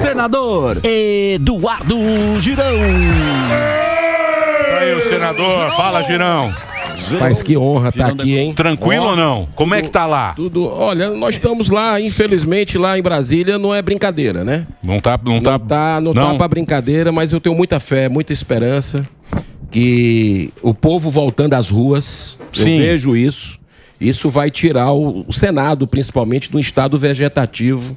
senador Eduardo Girão. Aí, o senador, fala, Girão. Mas que honra estar aqui, hein? Tranquilo ou não? Como é que tá lá? Tudo. Olha, nós estamos lá, infelizmente, lá em Brasília não é brincadeira, né? Não tá pra brincadeira, mas eu tenho muita fé, muita esperança que o povo voltando às ruas, Sim. eu vejo isso. Isso vai tirar o Senado, principalmente, do estado vegetativo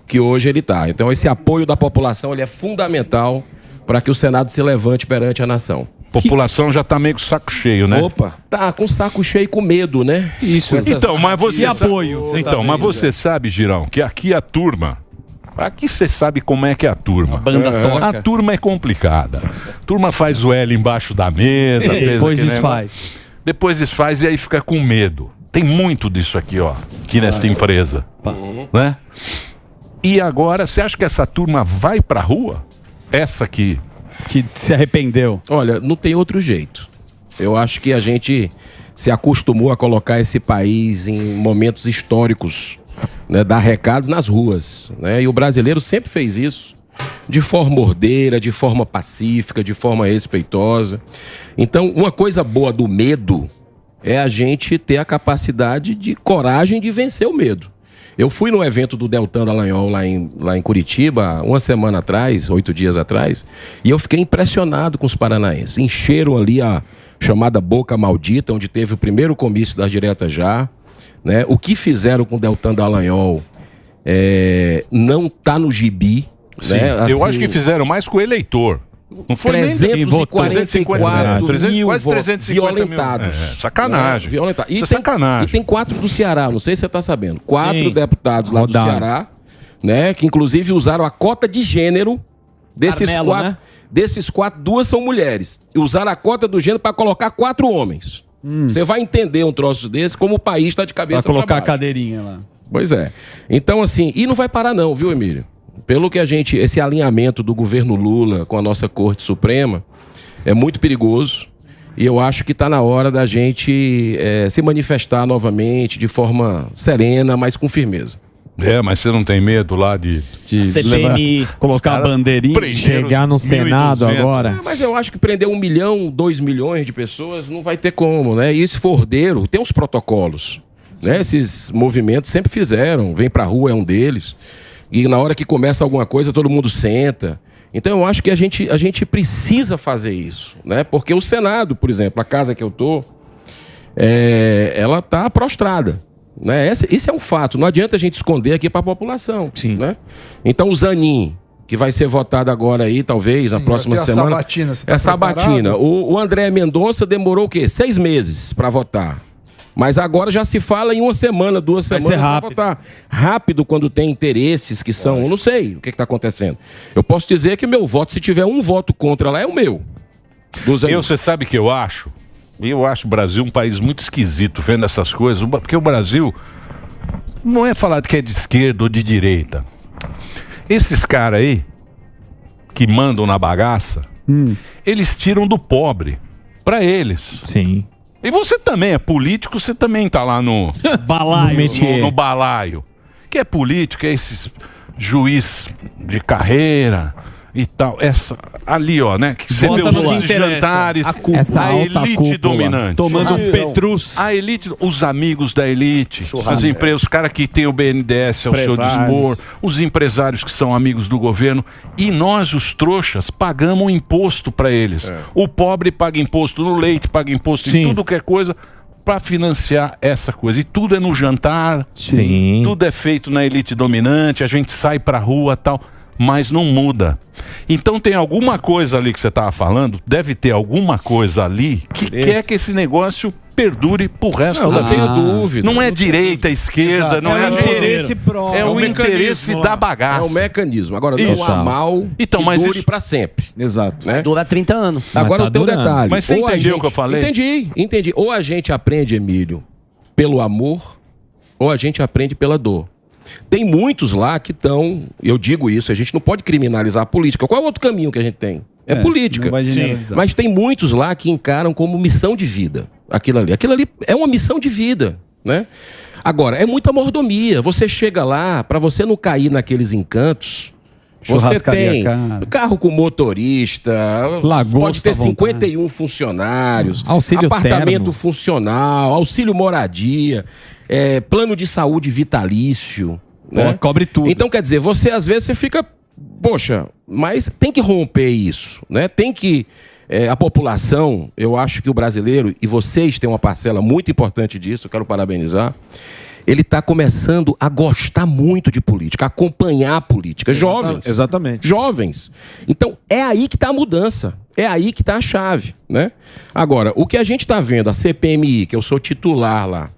que hoje ele está. Então, esse apoio da população ele é fundamental para que o Senado se levante perante a nação. População já tá meio com o saco cheio, né? Opa, tá com o saco cheio e com medo, né? Isso. Então, mas você apoio. Então, mas você sabe, Girão, que aqui a turma... Aqui você sabe como é que é a turma. A banda toca. A turma é complicada. A turma faz o L embaixo da mesa. Depois desfaz. Depois desfaz e aí fica com medo. Tem muito disso aqui, ó. Aqui nesta empresa. Né? E agora, você acha que essa turma vai pra rua? Essa aqui... Que se arrependeu. Olha, não tem outro jeito. Eu acho que a gente se acostumou a colocar esse país em momentos históricos, né, dar recados nas ruas, né? E o brasileiro sempre fez isso, de forma ordeira, de forma pacífica, de forma respeitosa. Então, uma coisa boa do medo é a gente ter a capacidade de coragem de vencer o medo. Eu fui no evento do Deltan Dallagnol lá em Curitiba, uma semana atrás, 8 dias atrás, e eu fiquei impressionado com os paranaenses. Encheram ali a chamada Boca Maldita, onde teve o primeiro comício das diretas já, né? O que fizeram com o Deltan Dallagnol não tá no gibi. Né? Assim, eu acho que fizeram mais com o eleitor. Não foi 344 mil quase 350 violentados. Mil. Sacanagem. Violentados. Isso é sacanagem. E tem 4 do Ceará, não sei se você está sabendo. 4 Sim. deputados lá do Ceará, né, que inclusive usaram a cota de gênero desses Carmelo, 4. né? Desses 4, 2 são mulheres. E usaram a cota do gênero para colocar 4 homens. Você vai entender um troço desse, como o país está de cabeça Pra para colocar a baixo. cadeirinha lá. Pois é. Então, assim, e não vai parar não, viu, Emílio? Pelo que esse alinhamento do governo Lula com a nossa Corte Suprema é muito perigoso e eu acho que está na hora da gente se manifestar novamente de forma serena, mas com firmeza. Mas você não tem medo lá de CPMI, colocar a bandeirinha, chegar no Senado agora. Mas eu acho que prender 1 milhão, 2 milhões de pessoas não vai ter como, né? E esse fordeiro tem os protocolos, né? Esses movimentos sempre fizeram, vem pra rua é um deles. E na hora que começa alguma coisa, todo mundo senta. Então eu acho que a gente precisa fazer isso, né? Porque o Senado, por exemplo, a casa que eu tô, ela está prostrada, né? Esse é um fato. Não adianta a gente esconder aqui para a população. Sim. Né? Então o Zanin, que vai ser votado agora aí, talvez, na próxima semana. Sabatina, você tá Sabatina. O André Mendonça demorou o quê? 6 meses para votar. Mas agora já se fala em 1 semana, 2 semanas. Vai ser rápido. Votar. Rápido quando tem interesses que são... Eu não sei o que está acontecendo. Eu posso dizer que meu voto, se tiver um voto contra lá, é o meu. Você sabe que eu acho? Eu acho o Brasil um país muito esquisito vendo essas coisas. Porque o Brasil não é falar que é de esquerda ou de direita. Esses caras aí, que mandam na bagaça, eles tiram do pobre para eles. Sim. E você também é político, você também tá lá no balaio, no balaio. Que é político, é esses juiz de carreira e tal. Ali, ó, né? Que você vê os jantares, a elite dominante. Tomando um Petrus. A elite, os amigos da elite, as empresas, os caras que tem o BNDES ao seu dispor, os empresários que são amigos do governo. E nós, os trouxas, pagamos um imposto para eles. O pobre paga imposto no leite, paga imposto em tudo que é coisa para financiar essa coisa. E tudo é no jantar, tudo é feito na elite dominante, a gente sai pra rua e tal. Mas não muda. Então tem alguma coisa ali que você estava falando, deve ter alguma coisa ali que quer que esse negócio perdure pro resto da vida. Não tenho dúvida. Não é direita, esquerda, não é interesse próprio. É o interesse da bagaça. É o mecanismo. Agora, não há mal então, mas dure para sempre. Exato. Né? Dura 30 anos. Agora tem um detalhe. Mas você entendeu o que eu falei? Entendi. Ou a gente aprende, Emílio, pelo amor, ou a gente aprende pela dor. Tem muitos lá que estão, eu digo isso, a gente não pode criminalizar a política. Qual é o outro caminho que a gente tem? É política. Mas tem muitos lá que encaram como missão de vida aquilo ali. Aquilo ali é uma missão de vida, né? Agora, é muita mordomia. Você chega lá, para você não cair naqueles encantos Você tem carro com motorista, pode ter 51 funcionários, auxílio apartamento termo funcional, auxílio moradia, plano de saúde vitalício. Né? Cobre tudo. Então, quer dizer, você às vezes você fica, poxa, mas tem que romper isso, né? Tem que... a população, eu acho que o brasileiro, e vocês têm uma parcela muito importante disso, eu quero parabenizar, ele está começando a gostar muito de política, a acompanhar a política. Jovens. Exatamente. Jovens. Então, é aí que está a mudança. É aí que está a chave, né? Agora, o que a gente está vendo, a CPMI, que eu sou titular lá,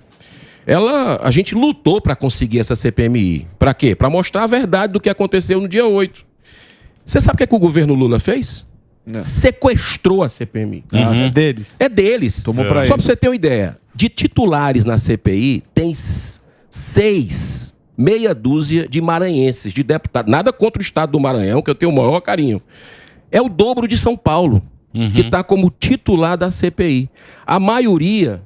a gente lutou para conseguir essa CPMI. Para quê? Para mostrar a verdade do que aconteceu no dia 8. Você sabe o que o governo Lula fez? Não. Sequestrou a CPMI. É deles. É deles. Tomou pra Só para você ter uma ideia, de titulares na CPI, tem 6, meia dúzia de maranhenses, de deputados. Nada contra o estado do Maranhão, que eu tenho o maior carinho. É o dobro de São Paulo, que está como titular da CPI. A maioria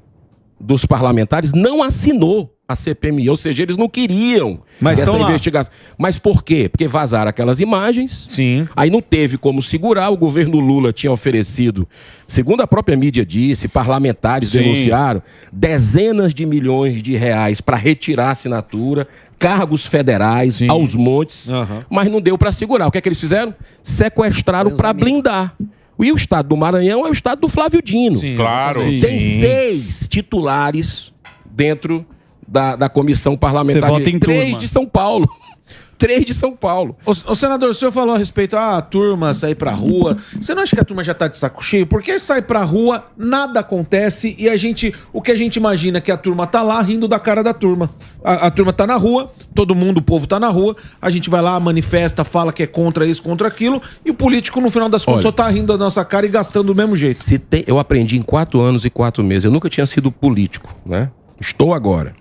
dos parlamentares não assinou a CPMI, ou seja, eles não queriam essa investigação. Mas por quê? Porque vazaram aquelas imagens, sim. Aí não teve como segurar, o governo Lula tinha oferecido, segundo a própria mídia disse, parlamentares denunciaram, dezenas de milhões de reais para retirar a assinatura, cargos federais aos montes, mas não deu para segurar. O que é que eles fizeram? Sequestraram para blindar. E o estado do Maranhão é o estado do Flávio Dino. Sim, claro. Tem 6 titulares dentro da comissão parlamentar. 3 de São Paulo. 3 de São Paulo. Ô senador, o senhor falou a respeito, a turma sair pra rua. Você não acha que a turma já tá de saco cheio? Porque sai pra rua, nada acontece e o que a gente imagina é que a turma tá lá rindo da cara da turma. A turma tá na rua, todo mundo, o povo tá na rua, a gente vai lá, manifesta, fala que é contra isso, contra aquilo, e o político, no final das contas, só tá rindo da nossa cara e gastando do mesmo jeito. Eu aprendi em 4 anos e 4 meses. Eu nunca tinha sido político, né? Estou agora.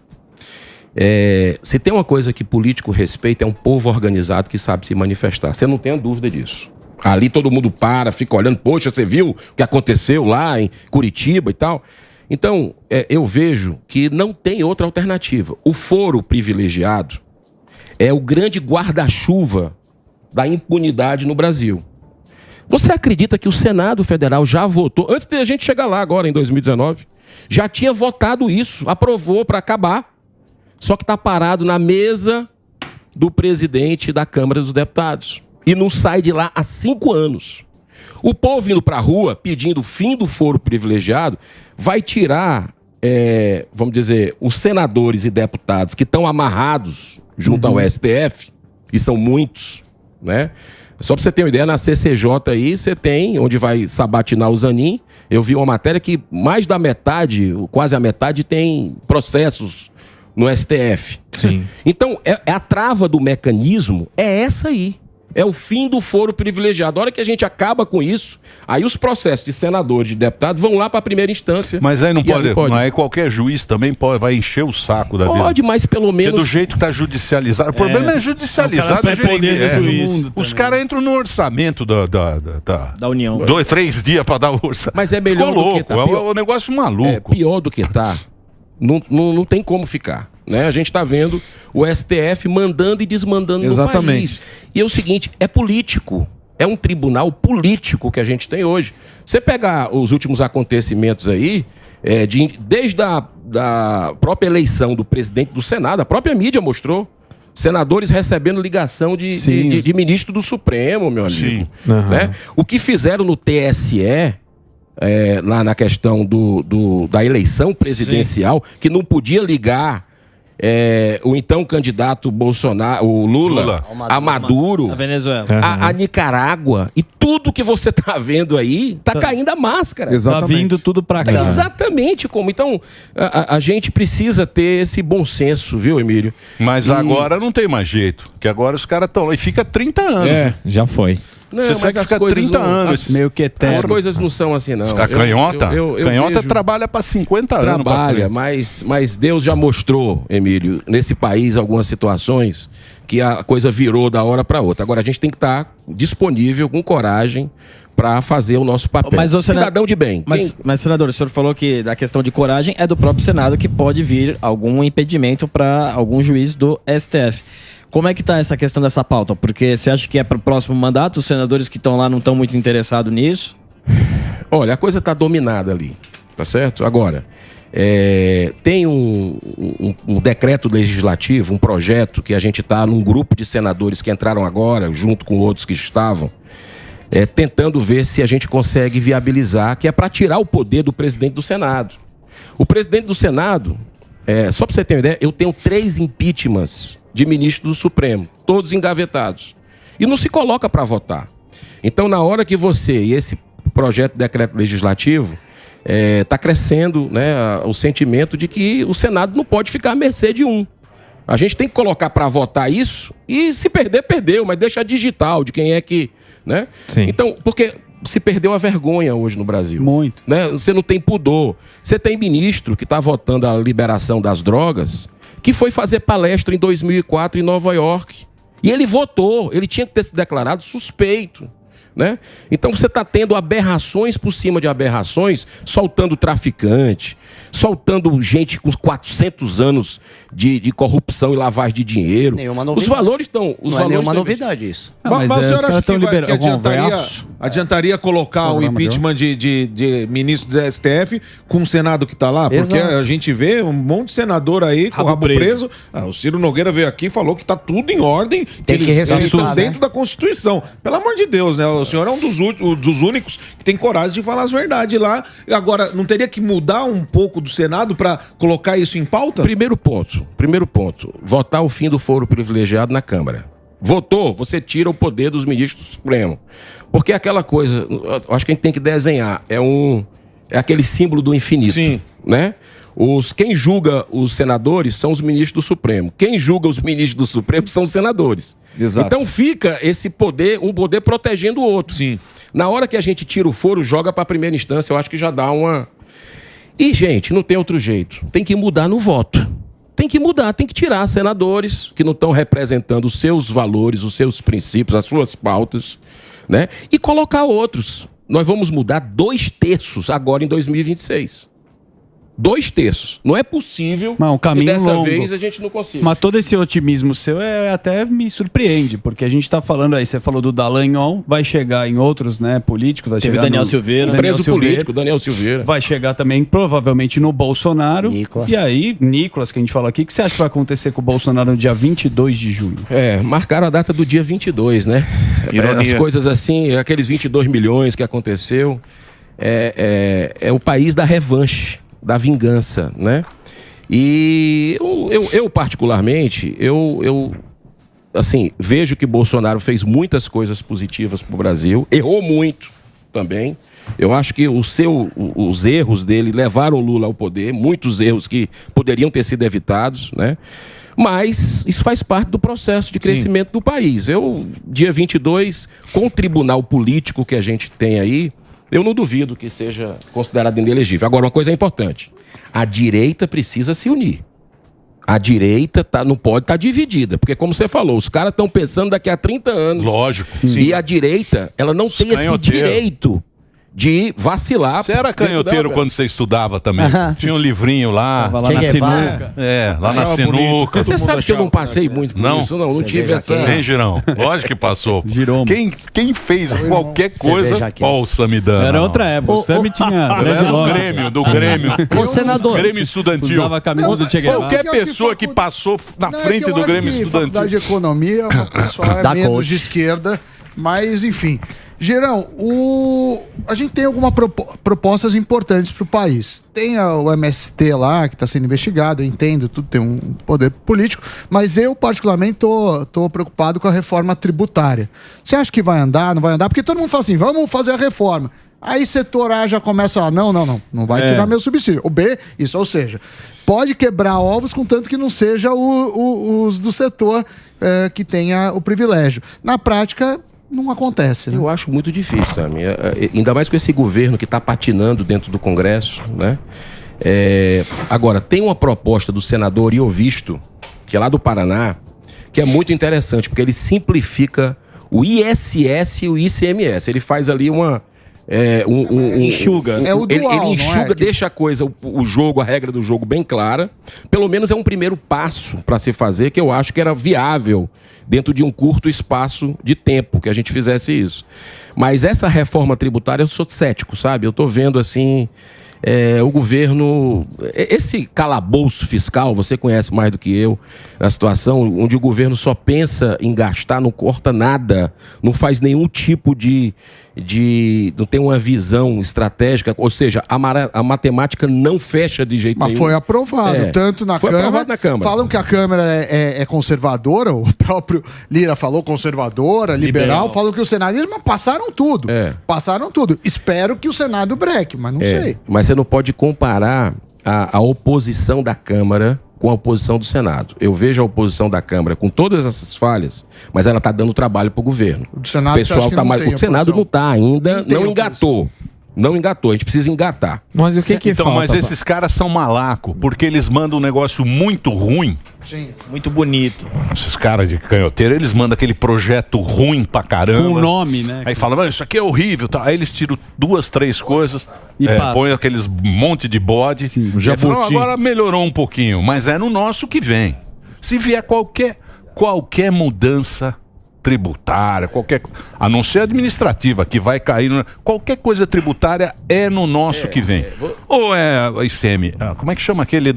Se tem uma coisa que político respeita, é um povo organizado que sabe se manifestar. Você não tem dúvida disso. Ali todo mundo fica olhando, poxa, você viu o que aconteceu lá em Curitiba e tal? Então, eu vejo que não tem outra alternativa. O foro privilegiado é o grande guarda-chuva da impunidade no Brasil. Você acredita que o Senado Federal já votou, antes de a gente chegar lá agora, em 2019, já tinha votado isso, aprovou para acabar. Só que está parado na mesa do presidente da Câmara dos Deputados. E não sai de lá há 5 anos. O povo indo para a rua, pedindo o fim do foro privilegiado, vai tirar, vamos dizer, os senadores e deputados que estão amarrados junto ao STF, e são muitos, né? Só para você ter uma ideia, na CCJ aí, você tem, onde vai sabatinar o Zanin, eu vi uma matéria que mais da metade, quase a metade, tem processos no STF. Sim. Então, a trava do mecanismo é essa aí. É o fim do foro privilegiado. A hora que a gente acaba com isso, aí os processos de senadores, de deputados, vão lá para a primeira instância. Mas aí não pode. Mas aí qualquer juiz também vai encher o saco da vida. Pode, mas pelo menos... Porque do jeito que está judicializado. O problema é judicializado. Os caras entram no orçamento da União. 3 dias para dar o orçamento. Mas é melhor do que tá. É um negócio maluco. Pior do que tá. Não tem como ficar, né? A gente está vendo o STF mandando e desmandando no país. E é o seguinte, é político. É um tribunal político que a gente tem hoje. Você pegar os últimos acontecimentos aí, desde a própria eleição do presidente do Senado, a própria mídia mostrou, senadores recebendo ligação de ministro do Supremo, meu amigo. Né? O que fizeram no TSE... lá na questão da eleição presidencial, que não podia ligar o então candidato Bolsonaro, o Lula. A Maduro, a Venezuela, a Nicarágua, e tudo que você tá vendo aí, tá caindo a máscara. Exatamente. Tá vindo tudo pra cá. Exatamente como. Então, a gente precisa ter esse bom senso, viu, Emílio? Mas agora não tem mais jeito, que agora os caras estão lá e fica 30 anos. Já foi. Não, você sabe que fica 30 anos. Meio que eterno. As coisas não são assim, não. A canhota? Canhota vejo, trabalha para 50 anos. Trabalha, mas Deus já mostrou, Emílio, nesse país algumas situações que a coisa virou da hora para outra. Agora a gente tem que estar disponível, com coragem, para fazer o nosso papel. Mas, cidadão de bem. Mas, senador, o senhor falou que a questão de coragem é do próprio Senado, que pode vir algum impedimento para algum juiz do STF. Como é que tá essa questão dessa pauta? Porque você acha que é para o próximo mandato? Os senadores que estão lá não estão muito interessados nisso? Olha, a coisa está dominada ali, tá certo? Agora, tem um decreto legislativo, um projeto que a gente está num grupo de senadores que entraram agora, junto com outros que estavam, tentando ver se a gente consegue viabilizar, que é para tirar o poder do presidente do Senado. O presidente do Senado, só para você ter uma ideia, eu tenho 3 impeachments de ministro do Supremo, todos engavetados. E não se coloca para votar. Então, na hora que e esse projeto de decreto legislativo, está crescendo, né, o sentimento de que o Senado não pode ficar à mercê de um. A gente tem que colocar para votar isso e se perder, perdeu, mas deixa digital de quem é que... Né? Sim. Então, porque se perdeu a vergonha hoje no Brasil. Muito. Né? Você não tem pudor. Você tem ministro que está votando a liberação das drogas, que foi fazer palestra em 2004 em Nova York. E ele votou, ele tinha que ter se declarado suspeito. Né? Então você está tendo aberrações por cima de aberrações, soltando traficante, soltando gente com 400 anos de corrupção e lavagem de dinheiro. Nenhuma novidade. Os valores estão... Não é nenhuma novidade isso. Mas o senhor acha que liberando. adiantaria colocar o impeachment de ministro do STF com o Senado que está lá? Porque Exato. a gente vê um monte de senador aí com o rabo preso. O Ciro Nogueira veio aqui e falou que está tudo em ordem. Tem que respeitar, eles estão né? dentro da Constituição. Pelo amor de Deus, né? O senhor é um dos únicos que tem coragem de falar as verdades lá. Agora, não teria que mudar um pouco do Senado para colocar isso em pauta? Primeiro ponto, votar o fim do foro privilegiado na Câmara. Votou, você tira o poder dos ministros do Supremo. Porque aquela coisa, eu acho que a gente tem que desenhar, é aquele símbolo do infinito. Sim. Né? Quem julga os senadores são os ministros do Supremo. Quem julga os ministros do Supremo são os senadores. Exato. Então fica esse poder, um poder protegendo o outro. Sim. Na hora que a gente tira o foro, joga para a primeira instância, eu acho que já dá uma... E, gente, não tem outro jeito. Tem que mudar no voto. Tem que mudar, tem que tirar senadores que não estão representando os seus valores, os seus princípios, as suas pautas, né? E colocar outros. Nós vamos mudar 2/3 agora em 2026. 2/3. Não é possível Mas um caminho que dessa longo. vez a gente não consiga. Mas todo esse otimismo seu até me surpreende, porque a gente tá falando aí, você falou do Dallagnol, vai chegar em outros, né, políticos, vai Teve chegar Daniel no Silveira. Daniel Preso Silveira, político, Daniel Silveira. vai chegar também provavelmente no Bolsonaro. Nicolas. E aí, Nicolas, que a gente falou aqui, o que você acha que vai acontecer com o Bolsonaro no dia 22 de junho? Marcaram a data do dia 22, né? Ironia. As coisas assim, aqueles 22 milhões que aconteceu, é o país da revanche, da vingança, né? E eu particularmente, assim, vejo que Bolsonaro fez muitas coisas positivas para o Brasil, errou muito também. Eu acho que os erros dele levaram o Lula ao poder, muitos erros que poderiam ter sido evitados, né? Mas isso faz parte do processo de crescimento do país. Dia 22, com o tribunal político que a gente tem aí, eu não duvido que seja considerado inelegível. Agora, uma coisa é importante. A direita precisa se unir. A direita não pode estar dividida. Porque, como você falou, os caras estão pensando daqui a 30 anos. Lógico. E a direita, ela não tem esse canhoteiros. direito de vacilar. Você era canhoteiro quando você estudava também? Tinha um livrinho lá. Tava lá Che na Guevara. sinuca. Lá na sinuca. Você sabe que eu não passei muito por Não? isso, não tive veja essa... Hein, Girão? Lógico que passou. Girou. Quem fez qualquer Você coisa, veja aqui. ó o Samidana. Era ó. outra época. O Sami tinha Era dreadlock. do Grêmio. Ô, senador. Grêmio Estudantil. Usava a camisa do Che Guevara. Qualquer eu acho que pessoa que passou na Não, frente é que eu do acho Grêmio que Estudantil. Faculdade de Economia, o pessoal é Da menos coach. de esquerda, mas enfim. Gerão, a gente tem algumas propostas importantes para o país. Tem o MST lá, que está sendo investigado, eu entendo, tudo tem um poder político, mas eu, particularmente, tô preocupado com a reforma tributária. Você acha que vai andar, não vai andar? Porque todo mundo fala assim, vamos fazer a reforma. Aí setor A já começa a falar, não vai tirar meu subsídio. O B, isso, ou seja, pode quebrar ovos, contanto que não seja os do setor que tenha o privilégio. Na prática, não acontece, né? Eu acho muito difícil, Sami. Ainda mais com esse governo que está patinando dentro do Congresso, né? Agora, tem uma proposta do senador Iovisto, que é lá do Paraná, que é muito interessante, porque ele simplifica o ISS e o ICMS. Ele faz ali Enxuga. É o dual, ele não enxuga, é? deixa a coisa, o jogo, a regra do jogo bem clara. Pelo menos é um primeiro passo para se fazer, que eu acho que era viável dentro de um curto espaço de tempo que a gente fizesse isso. Mas essa reforma tributária, eu sou cético, sabe? Eu tô vendo assim, o governo... Esse calabouço fiscal, você conhece mais do que eu, a situação onde o governo só pensa em gastar, não corta nada, não faz nenhum tipo de não tem uma visão estratégica, ou seja, a matemática não fecha de jeito Mas nenhum. foi aprovado, tanto na Foi Câmara. aprovado na Câmara. Falam que a Câmara é conservadora, o próprio Lira falou conservadora, liberal. Falam que o Senado... Eles passaram tudo. Passaram tudo. Espero que o Senado breque, mas não sei. Mas você não pode comparar a oposição da Câmara com a oposição do Senado. Eu vejo a oposição da Câmara com todas essas falhas, mas ela está dando trabalho para o governo. O do Senado, você acha que não tem o Senado oposição? não está ainda, Nem tem não engatou. Não engatou, a gente precisa engatar. Mas o que Então, falta? mas esses caras são malaco, porque eles mandam um negócio muito ruim. Sim. Muito bonito. Esses caras de canhoteiro, eles mandam aquele projeto ruim pra caramba. Com nome, né? Aí fala, mas isso aqui é horrível, tá? Aí eles tiram 2, 3 coisas E passa. põem aqueles monte de bode. Sim, E aí falam, agora melhorou um pouquinho, mas é no nosso que vem. Se vier qualquer mudança tributária, a não ser administrativa, que vai cair, qualquer coisa tributária é no nosso que vem. Ou é ICM, como é que chama aquele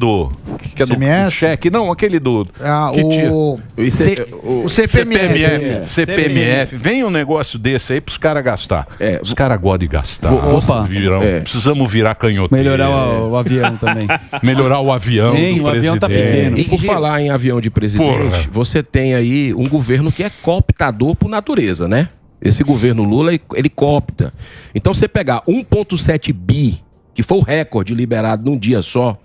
que é do ICMS? cheque? Não, aquele do... que tira. O CPMF. CPMF. Vem um negócio desse aí pros caras gastar. Os caras gostam de gastar. Opa. Precisamos virar canhoteiro. Melhorar o avião também. Melhorar o avião Hein, do o avião tá presidente. pequeno. E por falar em avião de presidente, Porra. você tem aí um governo que é cooptador por natureza, né? Esse governo Lula, ele coopta. Então, você pegar 1,7 bi, que foi o recorde liberado num dia só,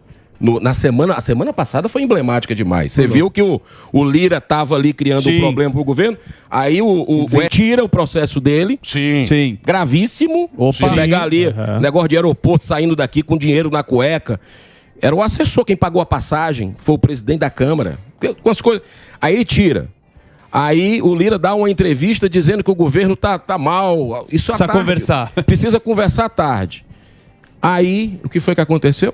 a semana passada foi emblemática demais. Você viu que o Lira estava ali criando um problema pro governo, aí o tira o processo dele, Sim. gravíssimo. Opa. Você pegar ali, negócio de aeroporto saindo daqui com dinheiro na cueca. Era o assessor quem pagou a passagem, foi o presidente da Câmara. Com as coisas. Aí ele tira. Aí o Lira dá uma entrevista dizendo que o governo tá mal. Isso Precisa conversar. Precisa conversar à tarde. Aí, o que foi que aconteceu?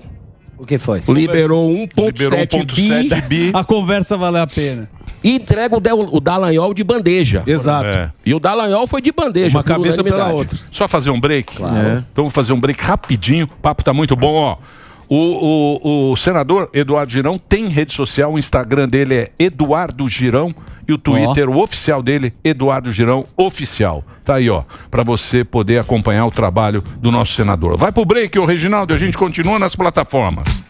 O que foi? Liberou Liberou 1,7 bi A conversa valeu a pena. e entrega o Dallagnol de bandeja. Exato. E o Dallagnol foi de bandeja. Uma por cabeça pela unanimidade. outra. Só fazer um break? Claro. Então vamos fazer um break rapidinho. O papo tá muito bom, ó. O senador Eduardo Girão tem rede social, o Instagram dele é Eduardo Girão e o Twitter, o oficial dele, Eduardo Girão Oficial. Tá aí, ó, pra você poder acompanhar o trabalho do nosso senador. Vai pro break, ô Reginaldo, e a gente continua nas plataformas.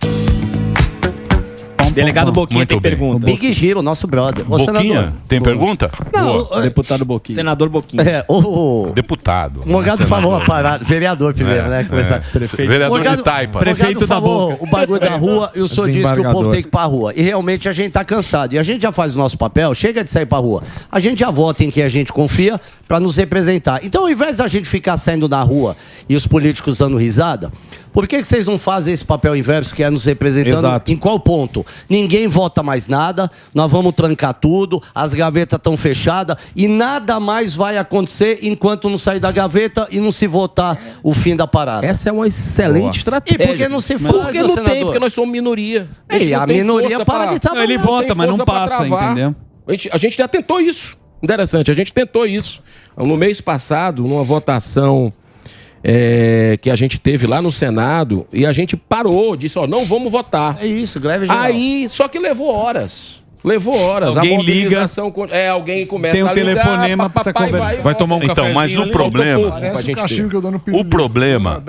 Delegado Boquinha Muito tem bem. pergunta. Big Giro, nosso brother. Ô, Boquinha, senador. tem pergunta? Boa. Deputado Boquinha. Senador Boquinha. O Deputado. Morgado falou a parada. Vereador primeiro, né? Começar. Vereador de Taipa. Prefeito da falou Boca. o bagulho da rua e o senhor disse que o povo Desembargador. tem que ir pra rua. E realmente a gente tá cansado. E a gente já faz o nosso papel, chega de sair pra rua. A gente já vota em quem a gente confia pra nos representar. Então, ao invés da gente ficar saindo na rua e os políticos dando risada, por que vocês não fazem esse papel inverso que é nos representando? Exato. Em qual ponto? Ninguém vota mais nada, nós vamos trancar tudo, as gavetas estão fechadas e nada mais vai acontecer enquanto não sair da gaveta e não se votar o fim da parada. Essa é uma excelente estratégia. E por que não se faz, Porque meu não senador? tem, porque nós somos minoria. gente E não a tem minoria força para de trabalhar. Ele vota, mas não força pra passa, travar. entendeu? A gente já tentou isso. Interessante, a gente tentou isso. No mês passado, numa votação que a gente teve lá no Senado, e a gente parou, disse, ó, não vamos votar. É isso, greve geral. Aí, só que levou horas. Levou horas. Alguém a mobilização alguém começa Tem um a ligar, telefonema pra você conversar. Vai tomar um Então, cafezinho mas o ali. problema... pra Parece gente o cachimbo que eu dou no peru. O problema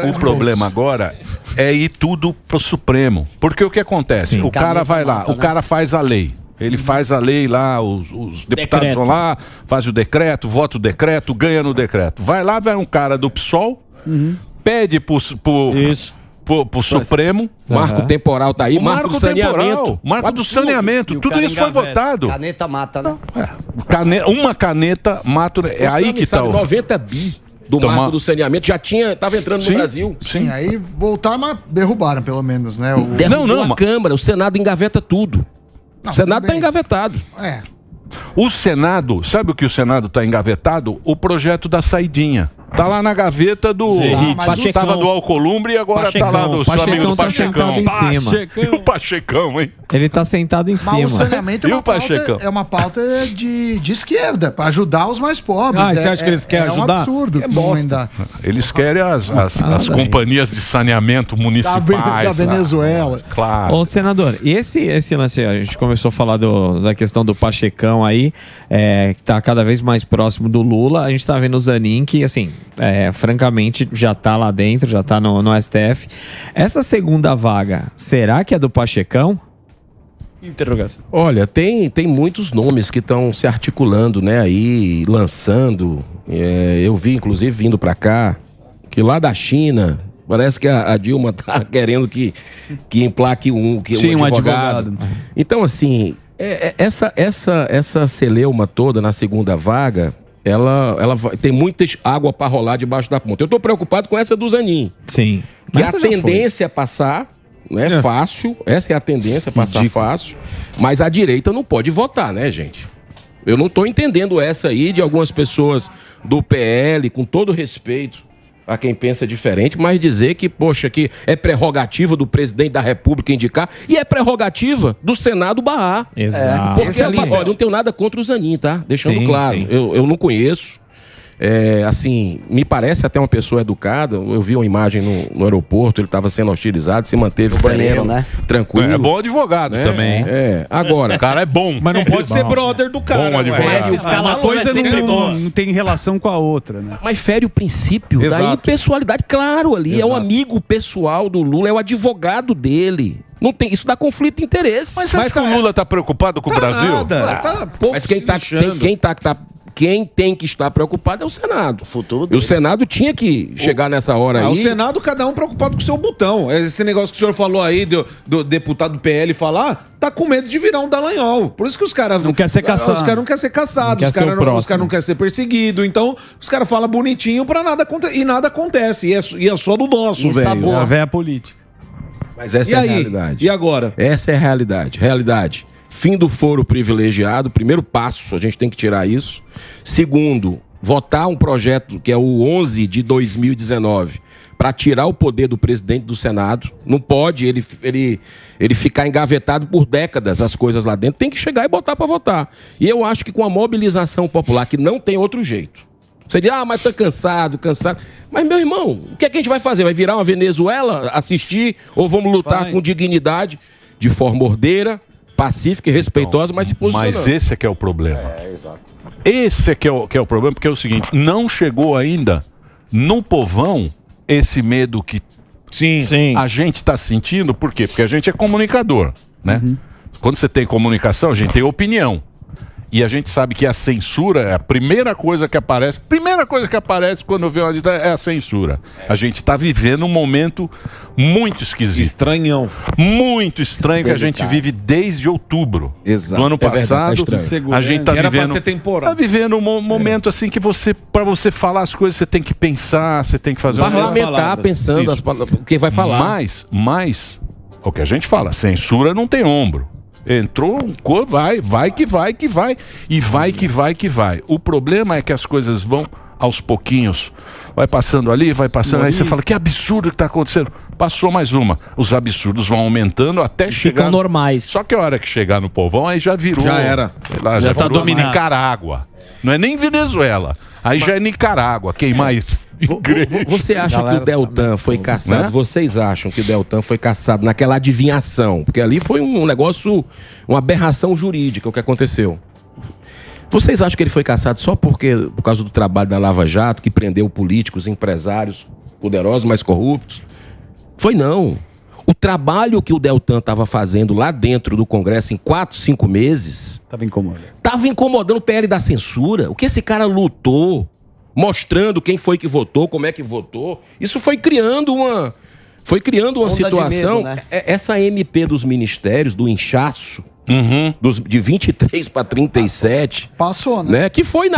agora é ir tudo pro Supremo. Porque o que acontece? O cara Caneta vai lá, mata, o cara faz a lei. Ele faz a lei lá, os deputados Decreto. vão lá, faz o decreto, vota o decreto, ganha no decreto. Vai lá, vai um cara do PSOL, pede pro Supremo. Marco temporal tá aí, O marco do saneamento. Marco do saneamento. E o Tudo cara isso foi engaveta. votado. Caneta mata, né? Uma caneta mata. É aí que tá o. 90 bi do Então, marco do saneamento tava entrando no Brasil. Sim, aí voltaram, mas derrubaram pelo menos, né? Derrubou Não, a mas- Câmara, o Senado engaveta tudo. Não, O Senado tudo tá bem. engavetado. O Senado, sabe o que o Senado está engavetado? O projeto da saidinha. Tá lá na gaveta do... Tava do Alcolumbre e agora tá lá do seu amigo do Pachecão. Em O Pachecão, hein? Ele tá sentado em Mas cima. o saneamento é uma pauta de esquerda, para ajudar os mais pobres. Você acha que eles querem ajudar? É um absurdo. É bosta. Eles querem as companhias de saneamento municipais. Da Venezuela. Claro. Ô, senador, e esse lance, a gente começou a falar da questão do Pachecão aí, que tá cada vez mais próximo do Lula. A gente tá vendo o Zanin, que, assim, francamente, já tá lá dentro, já tá no STF. Essa segunda vaga, será que é do Pachecão? Interrogação. Olha, tem muitos nomes que estão se articulando, né, aí, lançando. Eu vi, inclusive, vindo para cá, que lá da China, parece que a Dilma tá querendo que emplaque um advogado. Então, assim, essa celeuma toda na segunda vaga, ela tem muita água para rolar debaixo da ponta. Eu tô preocupado com essa do Zanin. Sim. Que a tendência é passar... Não é fácil, essa é a tendência, passar fácil. Mas a direita não pode votar, né, gente? Eu não estou entendendo essa aí de algumas pessoas do PL, com todo respeito a quem pensa diferente, mas dizer que, poxa, que é prerrogativa do presidente da República indicar e é prerrogativa do Senado barrar. Exato. Porque ali, olha, eu não tenho nada contra o Zanin, tá? Deixando claro. Sim. Eu não conheço. Assim, me parece até uma pessoa educada. Eu vi uma imagem no aeroporto, ele estava sendo hostilizado, se manteve sereno, né? Tranquilo. É bom advogado também. Agora. O cara é bom. Mas não pode ser brother do cara. Bom advogado. Uma coisa não tem relação com a outra, né? Mas fere o princípio da impessoalidade. Claro, ali é um amigo pessoal do Lula, é o advogado dele. Não tem, isso dá conflito de interesse. Mas você acha que o Lula tá preocupado com o Brasil? Nada. Tá pouco. Mas quem tem que estar preocupado é o Senado. O futuro E o Senado tinha que chegar nessa hora aí. O Senado, cada um preocupado com o seu botão. Esse negócio que o senhor falou aí, do deputado do PL falar, tá com medo de virar um Dallagnol. Por isso que os caras... Não quer ser caçado. Os caras não querem ser caçados, os caras não querem ser perseguidos. Então, os caras falam bonitinho pra nada acontecer. E nada acontece. E é só do nosso, velho. É a véia política. Mas essa é a realidade. E agora? Essa é a realidade. Realidade. Fim do foro privilegiado, primeiro passo, a gente tem que tirar isso. Segundo, votar um projeto que é o 11 de 2019 para tirar o poder do presidente do Senado. Não pode ele ficar engavetado por décadas as coisas lá dentro. Tem que chegar e botar para votar. E eu acho que com a mobilização popular, que não tem outro jeito. Você diz, mas tô cansado. Mas, meu irmão, o que é que a gente vai fazer? Vai virar uma Venezuela, assistir? Ou vamos lutar com dignidade, de forma ordeira, pacífica e respeitosa, mas se posicionando? Mas esse é que é o problema. Exato. Esse é que é o problema, porque é o seguinte, não chegou ainda no povão esse medo que a gente está sentindo. Por quê? Porque a gente é comunicador, né? Quando você tem comunicação, a gente tem opinião. E a gente sabe que a censura é a primeira coisa que aparece. Primeira coisa que aparece quando vê uma ditadura é a censura. A gente está vivendo um momento muito esquisito. Estranhão. Muito estranho que a gente vive desde outubro. Exato. Do ano passado. Verdade, a gente está vivendo um momento assim que para você falar as coisas, você tem que pensar, você tem que fazer parlamentar pensando o que vai falar. Mas o que a gente fala, censura não tem ombro. Entrou, vai que vai. E vai que vai. O problema é que as coisas vão aos pouquinhos. Vai passando ali, vai passando aí. Você fala, que absurdo que está acontecendo. Passou mais uma. Os absurdos vão aumentando até chegar... Ficam normais. Só que a hora que chegar no povão, aí já virou... Já era. Já tá dominado. Nicarágua. Não é nem Venezuela. Aí já é Nicarágua. Queimar isso. Você acha que o Deltan foi caçado? Né? Vocês acham que o Deltan foi caçado naquela adivinhação? Porque ali foi um negócio, uma aberração jurídica o que aconteceu. Vocês acham que ele foi caçado só por causa do trabalho da Lava Jato, que prendeu políticos, empresários poderosos, mais corruptos? Foi não. O trabalho que o Deltan estava fazendo lá dentro do Congresso em 4, 5 meses... Estava incomodando o PL da censura. O que esse cara lutou, mostrando quem foi que votou, como é que votou. Isso foi criando uma situação... Medo, né? Essa MP dos ministérios, do inchaço, de 23 para 37... Passou, né? Que foi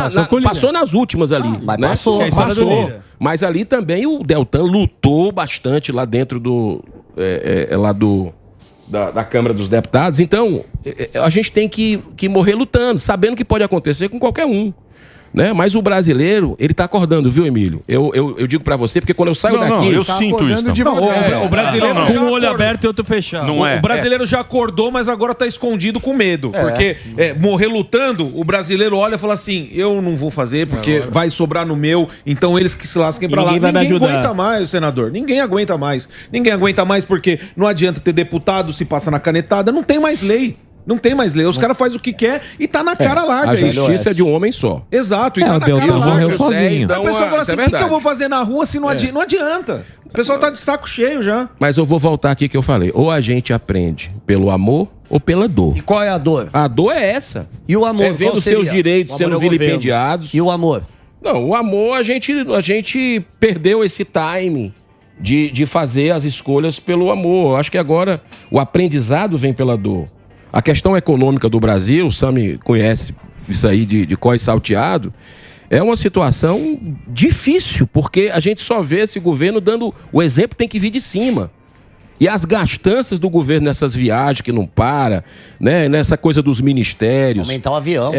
passou nas últimas ali. Mas né? passou. Mas ali também o Deltan lutou bastante lá dentro da Câmara dos Deputados. Então, a gente tem que morrer lutando, sabendo que pode acontecer com qualquer um. Né? Mas o brasileiro, ele tá acordando, viu, Emílio? Eu digo pra você, porque quando eu saio daqui... eu sinto isso. O brasileiro com um olho aberto e outro fechado. O brasileiro já acordou, mas agora tá escondido com medo. Porque morrer lutando, o brasileiro olha e fala assim, eu não vou fazer porque vai sobrar no meu, então eles que se lasquem pra lá. Ninguém aguenta mais, senador. Ninguém aguenta mais. Ninguém aguenta mais porque não adianta ter deputado se passa na canetada, não tem mais lei. Não tem mais lei. Os caras fazem o que quer e tá na cara larga. A justiça é de um homem só. Exato. E tá na cara larga. Morreu sozinho. A pessoa fala assim, o que eu vou fazer na rua se não adianta? Não adianta. O pessoal tá de saco cheio já. Mas eu vou voltar aqui que eu falei. Ou a gente aprende pelo amor ou pela dor. E qual é a dor? A dor é essa. E o amor? É vendo seus direitos sendo vilipendiados. E o amor? Não, o amor a gente perdeu esse time de fazer as escolhas pelo amor. Eu acho que agora o aprendizado vem pela dor. A questão econômica do Brasil, o Sami conhece isso aí de cós salteado, é uma situação difícil, porque a gente só vê esse governo dando... O exemplo tem que vir de cima. E as gastanças do governo nessas viagens que não para, né, nessa coisa dos ministérios... Aumentar o avião.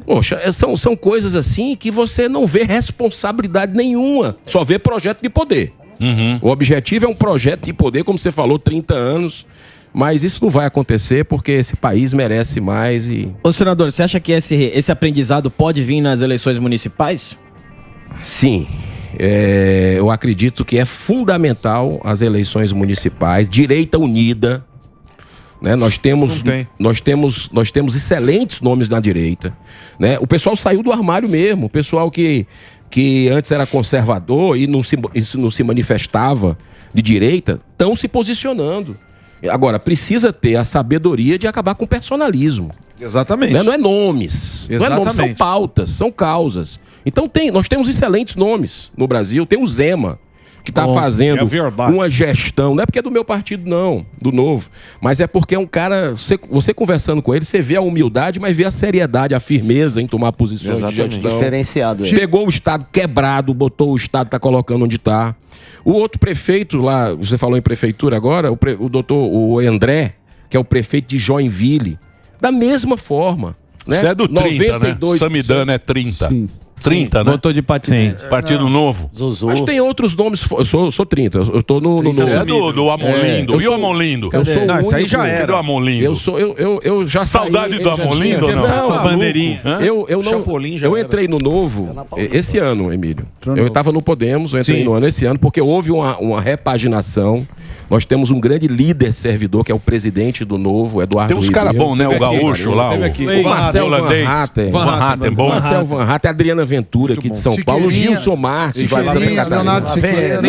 Poxa, são coisas assim que você não vê responsabilidade nenhuma, só vê projeto de poder. O objetivo é um projeto de poder, como você falou, 30 anos... Mas isso não vai acontecer porque esse país merece mais e... Ô, senador, você acha que esse aprendizado pode vir nas eleições municipais? Sim. Eu acredito que é fundamental as eleições municipais, direita unida. Né? Nós temos excelentes nomes na direita. Né? O pessoal saiu do armário mesmo. O pessoal que antes era conservador e não se manifestava de direita, estão se posicionando. Agora, precisa ter a sabedoria de acabar com o personalismo. Exatamente. Não é nomes. Não é nomes, são pautas, são causas. Então nós temos excelentes nomes no Brasil. Tem o Zema, que está fazendo uma gestão. Não é porque é do meu partido, não, do Novo. Mas é porque é um cara... Você conversando com ele, você vê a humildade, mas vê a seriedade, a firmeza em tomar posições de gestão. Diferenciado. Pegou o Estado quebrado, botou o Estado, está colocando onde está. O outro prefeito lá, você falou em prefeitura agora, o André, que é o prefeito de Joinville, da mesma forma. Né? Você é do 30, né? Samidana é 30. Sim. 30, né? Votou de patinete. Partido Novo. Zuzu. Mas tem outros nomes. Eu sou 30. Eu tô no Novo. Você é do Amon-Lindo. E o Amon-Lindo? Eu sou isso aí já era. Do Amon-Lindo. Eu já saudade do Amon-Lindo ou não? Não, bandeirinha. Eu entrei no Novo esse ano, Emílio. Eu estava no Podemos, eu entrei no ano esse ano, porque houve uma repaginação. Nós temos um grande líder servidor, que é o presidente do Novo, Eduardo Tem uns caras bons, né? O Gaúcho lá, o Marcel Van Hatten. Marcel Van Hatten, a Adriana Ventura aqui de São Paulo, Gilson Marques, vai ser Leonardo Siqueira.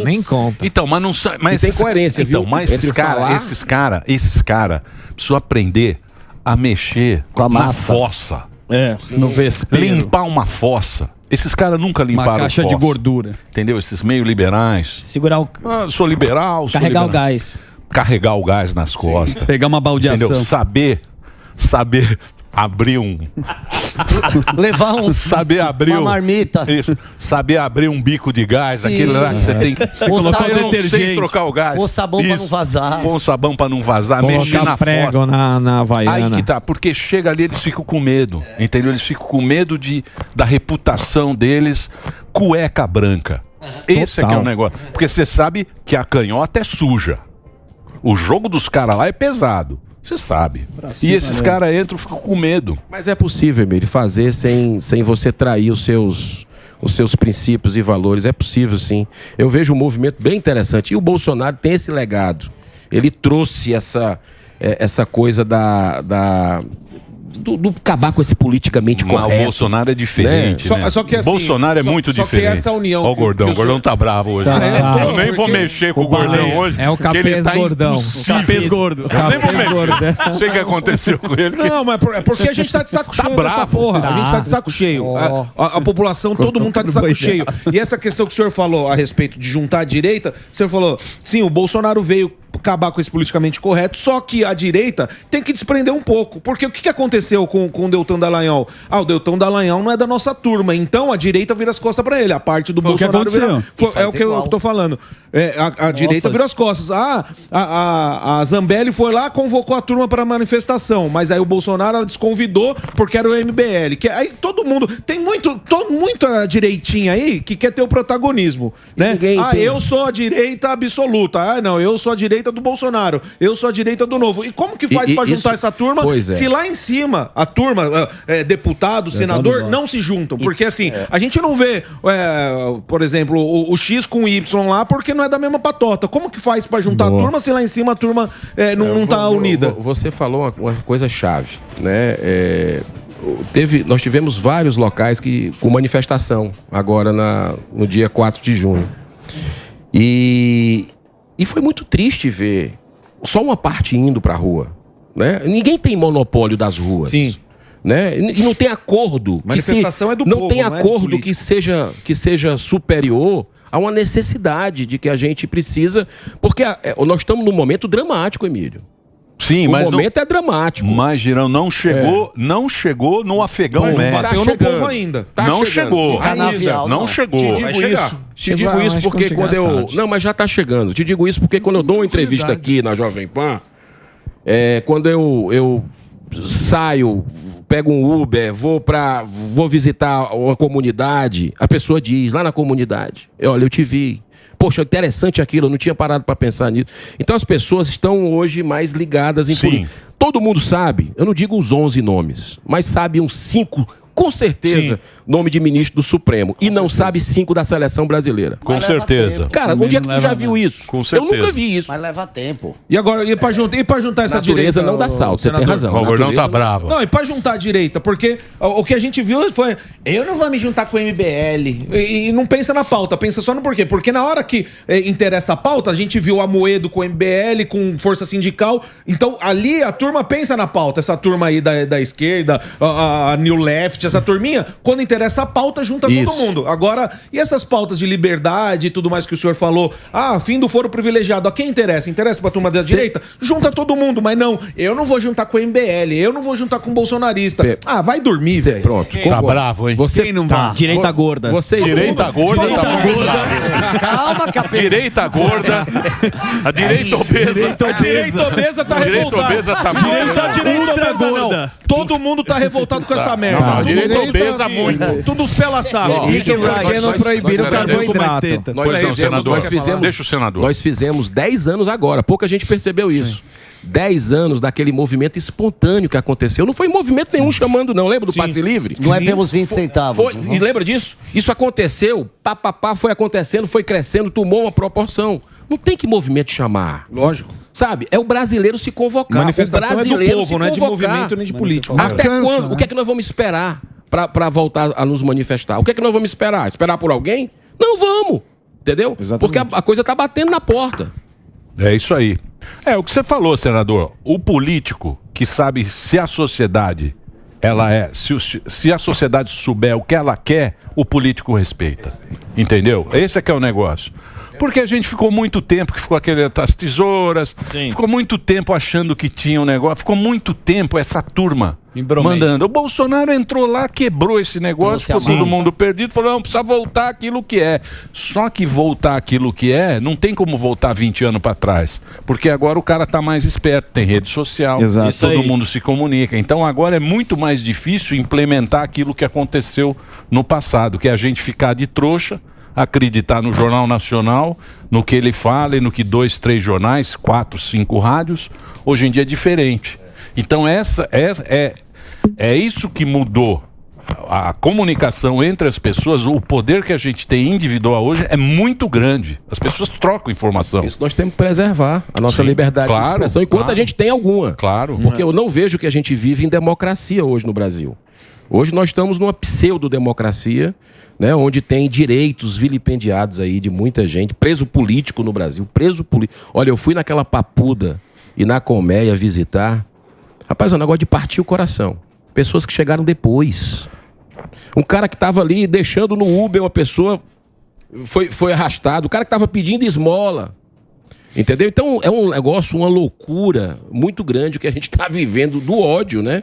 Nem conta. Então, mas tem coerência, então, viu? mas esses caras precisam aprender a mexer com a na fossa. No vespeiro. Limpar uma fossa. Esses caras nunca limparam uma caixa fossa, de gordura. Entendeu? Esses meio liberais. Segurar o... sou liberal, Carregar o gás. Carregar o gás nas costas. Pegar uma baldeação. Entendeu? Saber abrir um... Levar saber abrir uma marmita. Isso. Saber abrir um bico de gás, aquele lá que você tem que... Você colocar o detergente. Sei trocar o gás. Pôr sabão pra não vazar. Pôr sabão pra não vazar, Colocar mexer na prego fossa. na Havaiana. Aí que tá, porque chega ali, eles ficam com medo, entendeu? Eles ficam com medo da reputação deles, cueca branca. Esse é que é o negócio. Porque você sabe que a canhota é suja. O jogo dos caras lá é pesado. Você sabe. E esses caras entram e ficam com medo. Mas é possível, Emílio, fazer sem você trair os seus princípios e valores. É possível, sim. Eu vejo um movimento bem interessante. E o Bolsonaro tem esse legado. Ele trouxe essa coisa do acabar com esse politicamente correto. O Bolsonaro é diferente, né? Só que assim, Bolsonaro é muito diferente. Que essa união... Ó o Gordão, o Gordão tá bravo hoje. Eu nem vou mexer com o Gordão hoje. É o capês gordão. O capês gordo. Eu nem vou mexer. Não sei o que aconteceu com ele. Não, mas é porque a gente tá de saco cheio dessa porra. A gente tá de saco cheio. A população, todo mundo tá de saco cheio. E essa questão que o senhor falou a respeito de juntar a direita, o senhor falou, sim, o Bolsonaro veio acabar com esse politicamente correto, só que a direita tem que desprender um pouco. Porque o que aconteceu com o Deltan Dallagnol? O Deltan Dallagnol não é da nossa turma, então a direita vira as costas pra ele. A parte do Bolsonaro vira... É o que eu tô falando. a direita virou as costas. A Zambelli foi lá, convocou a turma para manifestação, mas aí o Bolsonaro ela desconvidou porque era o MBL. Aí todo mundo, tem muita direitinha aí que quer ter o protagonismo, né? Eu sou a direita absoluta. Não, eu sou a direita do Bolsonaro. Eu sou a direita do Novo. E como que faz para juntar essa turma se lá em cima a turma, deputado, senador, não se juntam? Porque assim, a gente não vê, por exemplo, o X com o Y lá porque não é da mesma patota. Como que faz para juntar a turma se lá em cima a turma não tá unida? Você falou uma coisa chave, né? Nós tivemos vários locais com manifestação agora no dia 4 de junho. E foi muito triste ver só uma parte indo para a rua, né? Ninguém tem monopólio das ruas. Sim. Né? E não tem acordo. Manifestação é do não povo, tem não é acordo que seja superior a uma necessidade de que a gente precisa. Porque nós estamos num momento dramático, Emílio. Sim, o mas momento é dramático. Mas, Girão, não chegou no afegão médio. Bateu no povo ainda. Não chegou. Não chegou. Te digo isso porque quando eu... Não, mas já tá chegando. Te digo isso porque quando eu dou uma entrevista aqui na Jovem Pan, quando eu saio, pego um Uber, vou visitar uma comunidade, a pessoa diz, lá na comunidade, olha, eu te vi. Poxa, interessante aquilo, eu não tinha parado para pensar nisso. Então as pessoas estão hoje mais ligadas em política. Todo mundo sabe, eu não digo os 11 nomes, mas sabe uns 5, com certeza, nome de ministro do Supremo. E não sabe 5 da seleção brasileira. Com certeza. Cara, onde é que tu já viu isso? Com certeza. Eu nunca vi isso. Mas leva tempo. E agora, e pra juntar essa direita... não dá salto, você tem razão. O Gordão tá bravo. Não, e pra juntar a direita, porque o que a gente viu foi, eu não vou me juntar com o MBL. E não pensa na pauta, pensa só no porquê. Porque na hora que interessa a pauta, a gente viu a Moedo com o MBL, com força sindical. Então, ali a turma pensa na pauta. Essa turma aí da esquerda, a New Left, essa turminha, quando interessa a pauta, junta todo mundo. Agora, e essas pautas de liberdade e tudo mais que o senhor falou? Fim do foro privilegiado. A quem interessa? Interessa pra turma da direita? Junta todo mundo, mas não. Eu não vou juntar com o MBL, eu não vou juntar com o bolsonarista. Vai dormir, velho. Pronto. Tá bravo, hein? Quem não vai? Direita gorda. Direita gorda tá muito bravo. Calma, capeta. Direita gorda. A direita obesa. A direita obesa tá revoltada. Direita obesa tá muito. Direita gorda. Todo mundo tá revoltado com essa merda. Não, a direita obesa muito. Tudo os pela saco. Isso porque não proibiram o carboidrato. Deixa o senador. Nós fizemos 10 anos agora. Pouca gente percebeu isso. 10 anos daquele movimento espontâneo que aconteceu. Não foi movimento nenhum chamando, não. Lembra do Passe Livre? Não é pelos 20 centavos. E lembra disso? Isso aconteceu, foi acontecendo, foi crescendo, tomou uma proporção. Não tem que movimento chamar. Lógico. Sabe? É o brasileiro se convocar. Manifestação o brasileiro é do povo, não é de movimento nem de político. Até quando? O que é que nós vamos esperar para voltar a nos manifestar? O que é que nós vamos esperar? Esperar por alguém? Não vamos. Entendeu? Exatamente. Porque a coisa tá batendo na porta. É isso aí. É o que você falou, senador. O político que sabe se a sociedade se a sociedade souber o que ela quer, o político respeita. Entendeu? Esse é que é o negócio. Porque a gente ficou muito tempo, que ficou as tesouras, ficou muito tempo achando que tinha um negócio, ficou muito tempo essa turma mandando. O Bolsonaro entrou lá, quebrou esse negócio, ficou todo mundo perdido, falou, não, precisa voltar aquilo que é. Só que voltar aquilo que é, não tem como voltar 20 anos para trás. Porque agora o cara tá mais esperto, tem rede social, todo mundo se comunica. Então agora é muito mais difícil implementar aquilo que aconteceu no passado, que é a gente ficar de trouxa, acreditar no Jornal Nacional, no que ele fala e no que 2, 3 jornais, 4, 5 rádios. Hoje em dia é diferente. Então é isso que mudou a comunicação entre as pessoas. O poder que a gente tem individual hoje é muito grande. As pessoas trocam informação. Isso nós temos que preservar a nossa liberdade de expressão enquanto a gente tem alguma. Claro. Porque eu não vejo que a gente vive em democracia hoje no Brasil. Hoje nós estamos numa pseudo-democracia, né, onde tem direitos vilipendiados aí de muita gente, preso político no Brasil, Olha, eu fui naquela Papuda e na Colmeia visitar. Rapaz, é um negócio de partir o coração. Pessoas que chegaram depois. Um cara que estava ali deixando no Uber uma pessoa, foi arrastado. O cara que estava pedindo esmola. Entendeu? Então é um negócio, uma loucura muito grande o que a gente está vivendo do ódio, né?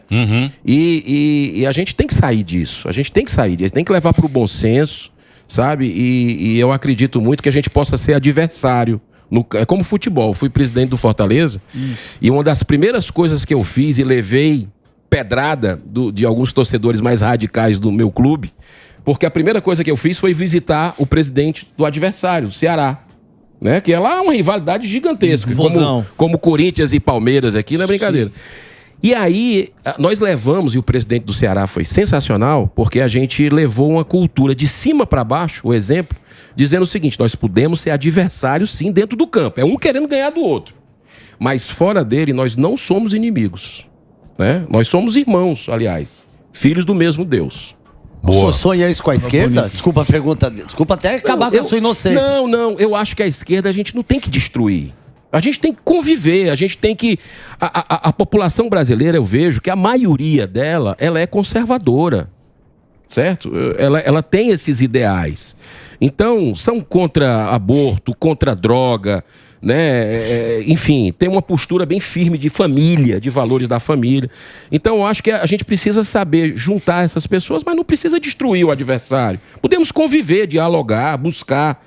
E a gente tem que sair disso. A gente tem que levar para o bom senso, sabe? E eu acredito muito que a gente possa ser adversário. É como futebol. Eu fui presidente do Fortaleza. E uma das primeiras coisas que eu fiz e levei pedrada de alguns torcedores mais radicais do meu clube, porque a primeira coisa que eu fiz foi visitar o presidente do adversário, o Ceará. Né? Que é lá uma rivalidade gigantesca. Como Corinthians e Palmeiras aqui, não é brincadeira. E aí, nós levamos, e o presidente do Ceará foi sensacional, porque a gente levou uma cultura de cima para baixo, o exemplo, dizendo o seguinte: nós podemos ser adversários sim dentro do campo, é um querendo ganhar do outro, mas fora dele nós não somos inimigos, né? Nós somos irmãos, aliás, filhos do mesmo Deus. O senhor sonha isso com a esquerda? Desculpa a pergunta, desculpa até acabar com a sua inocência. Não, eu acho que a esquerda a gente não tem que destruir. A gente tem que conviver, a gente tem que... A população brasileira, eu vejo que a maioria dela, ela é conservadora, certo? Ela tem esses ideais. Então, são contra aborto, contra droga, né? Enfim, tem uma postura bem firme de família, de valores da família. Então, eu acho que a gente precisa saber juntar essas pessoas, mas não precisa destruir o adversário. Podemos conviver, dialogar, buscar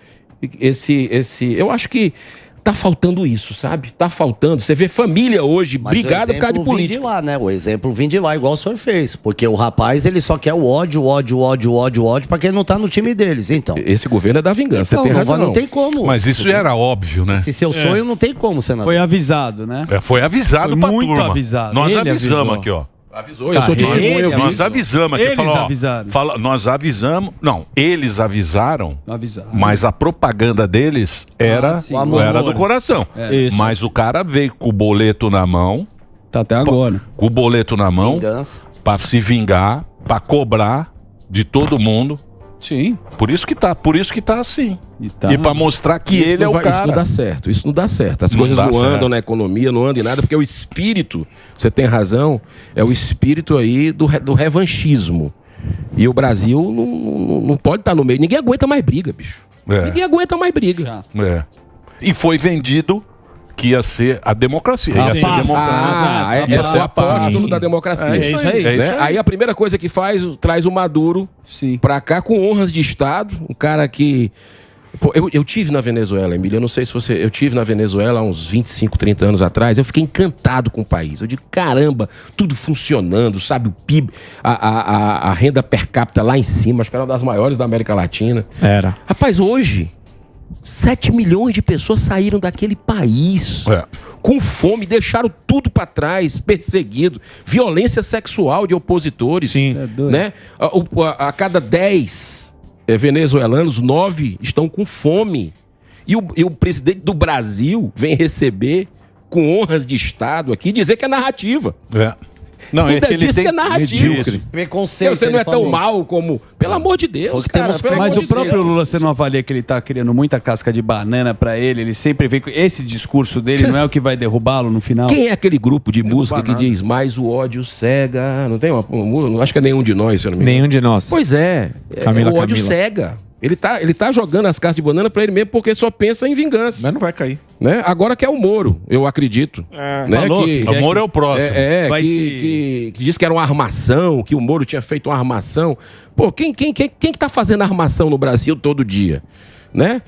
eu acho que tá faltando isso, sabe? Tá faltando. Você vê família hoje brigada por causa de política. Vim de lá, né? O exemplo vim de lá, igual o senhor fez. Porque o rapaz, ele só quer o ódio pra quem não tá no time deles, então. Esse governo é da vingança, então, você tem razão. Não tem como. Mas isso era óbvio, né? Esse seu sonho não tem como, senador. Foi avisado, né? Foi avisado pra muito turma. Avisado. Nós Ele avisamos avisou. aqui, ó. Avisou, eu sou testemunha, eu vi. Nós avisamos aqui. Eles falou, ó, avisaram. nós avisamos. Não, eles avisaram. Avisaram. Mas a propaganda deles era do coração. Mas o cara veio com o boleto na mão. Tá até agora. Com o boleto na mão. Vingança. Pra se vingar, pra cobrar de todo mundo. Sim. Por isso que tá assim. Tá. E pra mostrar que ele é o cara. Isso não dá certo, isso não dá certo. As coisas não andam na economia, não andam em nada, porque o espírito, você tem razão, é o espírito aí do revanchismo. E o Brasil não pode estar no meio. Ninguém aguenta mais briga, bicho. Ninguém aguenta mais briga. E foi vendido que ia ser a democracia. Ia ser democracia. Eu sou apóstolo da democracia. É isso aí. Aí a primeira coisa que faz, traz o Maduro pra cá com honras de Estado. Um cara que... Pô, eu tive na Venezuela, Emília, eu não sei se você... Eu tive na Venezuela há uns 25, 30 anos atrás. Eu fiquei encantado com o país. Eu digo, caramba, tudo funcionando, sabe? O PIB, a renda per capita lá em cima, acho que era uma das maiores da América Latina. Era. Rapaz, hoje, 7 milhões de pessoas saíram daquele país com fome, deixaram tudo para trás, perseguido, violência sexual de opositores. Sim. Né? A cada 10 venezuelanos, 9 estão com fome. E o presidente do Brasil vem receber com honras de Estado aqui, dizer que é narrativa. Não, ainda diz que é narrativa. Preconceito. Você não é tão mal como... Pelo amor de Deus, cara, Mas o próprio Lula, você não avalia que ele tá criando muita casca de banana pra ele? Ele sempre vem com esse discurso dele, não é o que vai derrubá-lo no final? Quem é aquele grupo de música que diz mais o ódio cega? Não tem não acho que é nenhum de nós, se eu não me engano. Nenhum de nós. Pois é. O ódio cega. Ele tá jogando as cascas de banana pra ele mesmo porque só pensa em vingança. Mas não vai cair. Né? Agora que é o Moro, eu acredito. Né? O Moro é o próximo. Que diz que era uma armação, que o Moro tinha feito uma armação. Pô, quem que tá fazendo armação no Brasil todo dia? Né?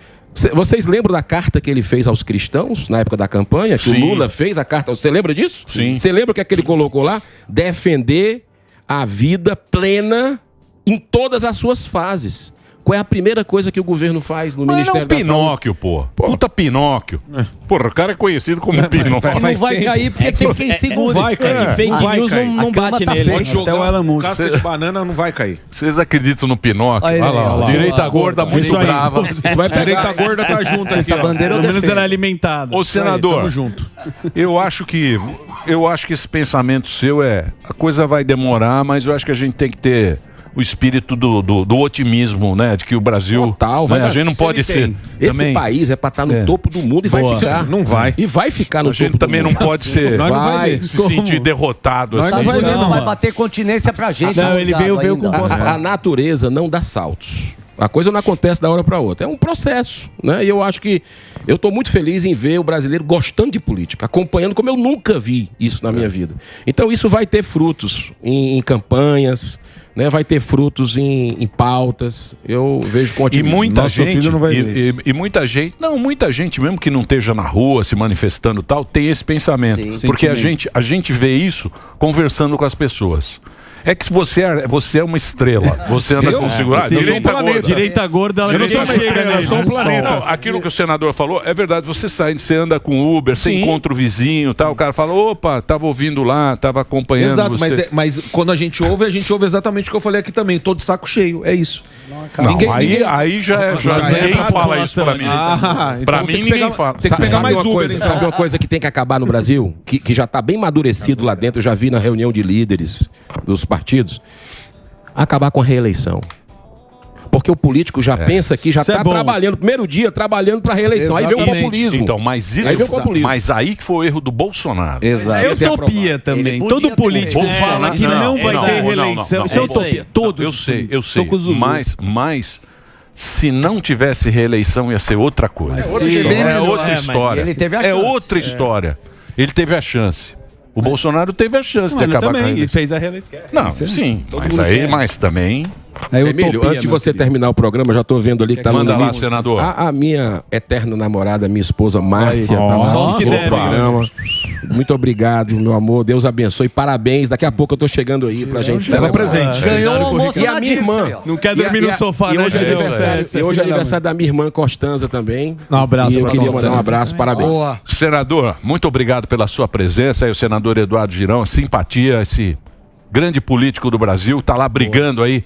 Vocês lembram da carta que ele fez aos cristãos na época da campanha? Que o Lula fez a carta. Você lembra disso? Sim. Você lembra o que é que ele colocou lá? Defender a vida plena em todas as suas fases. Qual é a primeira coisa que o governo faz no Ministério da Saúde? Pinóquio, pô. Puta Pinóquio. Porra, o cara é conhecido como Pinóquio. Não vai cair porque tem quem segura. Não vai cair. Fake news não bate nele. Pode jogar casca de banana, não vai cair. Vocês acreditam no Pinóquio? Olha lá. Direita gorda, muito brava. Direita gorda tá junto Essa aqui, bandeira eu Pelo menos defendo. ela é alimentada. Ô, senador, Tamo junto. eu acho que esse pensamento seu a coisa vai demorar, mas eu acho que a gente tem que ter o espírito do otimismo, né? De que o Brasil... Total, né? A gente não pode ser... Esse também, país é pra estar no topo do mundo e vai ficar. Não vai. E vai ficar no a gente topo também do não mundo. pode ser... Nós não vai ver. se sentir derrotado. Nós assim. não vai ver, Não vai bater continência pra gente. Não, ele veio com A natureza não dá saltos. A coisa não acontece da hora para outra. É um processo, né? E eu acho que eu estou muito feliz em ver o brasileiro gostando de política, acompanhando como eu nunca vi isso na minha vida. Então isso vai ter frutos em campanhas, né, vai ter frutos em pautas. Eu vejo com E otimismo. muita Nosso gente, filho não vai ver e muita gente, mesmo que não esteja na rua se manifestando e tal, tem esse pensamento. Sim. Porque a gente vê isso conversando com as pessoas. É que você é uma estrela. Você anda com segurança. Direita gorda, ela Eu não ninguém sou uma chega estrela, nele. eu sou um planeta. Não, aquilo que o senador falou é verdade. Você sai, você anda com Uber, você Sim. encontra o vizinho, tal. O cara fala, opa, tava ouvindo lá, tava acompanhando Exato, você. mas quando a gente ouve exatamente o que eu falei aqui também. Tô de saco cheio, é isso. Não, aí já ninguém pra fala isso pra mim. Então Pra tem mim que ninguém pegar- fala. Tem que pegar mais Uber, então. Sabe uma coisa que tem que acabar no Brasil? Que já está bem amadurecido lá dentro, eu já vi na reunião de líderes dos partidos. Acabar com a reeleição. Porque o político já pensa que já Isso é está bom. trabalhando, primeiro dia, trabalhando para a reeleição. Aí vem o Exatamente. populismo. Então, mas Aí vem o isso, populismo. mas aí que foi o erro do Bolsonaro. Exato. É utopia também. Ele podia Todo ter político feito. fala que não vai ter reeleição. não, Isso é não, utopia. não. Todos. Eu sei. Tô com o Zuzu. Mas se não tivesse reeleição ia ser outra coisa. É outra história. ele teve a É chance. outra história. Ele teve a chance. O Bolsonaro teve a chance de Mano, acabar com a também. Ele reeleição. fez a reeleição. Não, sim. Mas também... É Emílio, utopia, antes de meu você querido. terminar o programa, eu já estou vendo ali que tá Manda no lá, link. senador. A minha eterna namorada, minha esposa Márcia, tá lá Só os que no devem, programa. Muito obrigado, meu amor. Deus abençoe. Parabéns. Daqui a pouco eu tô chegando aí pra gente Leva celebrar. presente. Ganhou o almoço E a na minha Dirce, irmã. aí, ó. Não quer dormir no sofá, e né, hoje é Gideão? aniversário, Essa é e hoje é filha da aniversário da minha irmã Constanza também. Um abraço E eu pra queria Constanza. mandar um abraço, parabéns. Boa. Senador, muito obrigado pela sua presença. Aí o senador Eduardo Girão, simpatia, esse grande político do Brasil, está lá brigando aí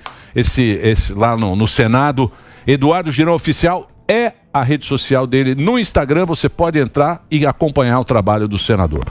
lá no Senado. Eduardo Girão Oficial é a rede social dele no Instagram. Você pode entrar e acompanhar o trabalho do senador.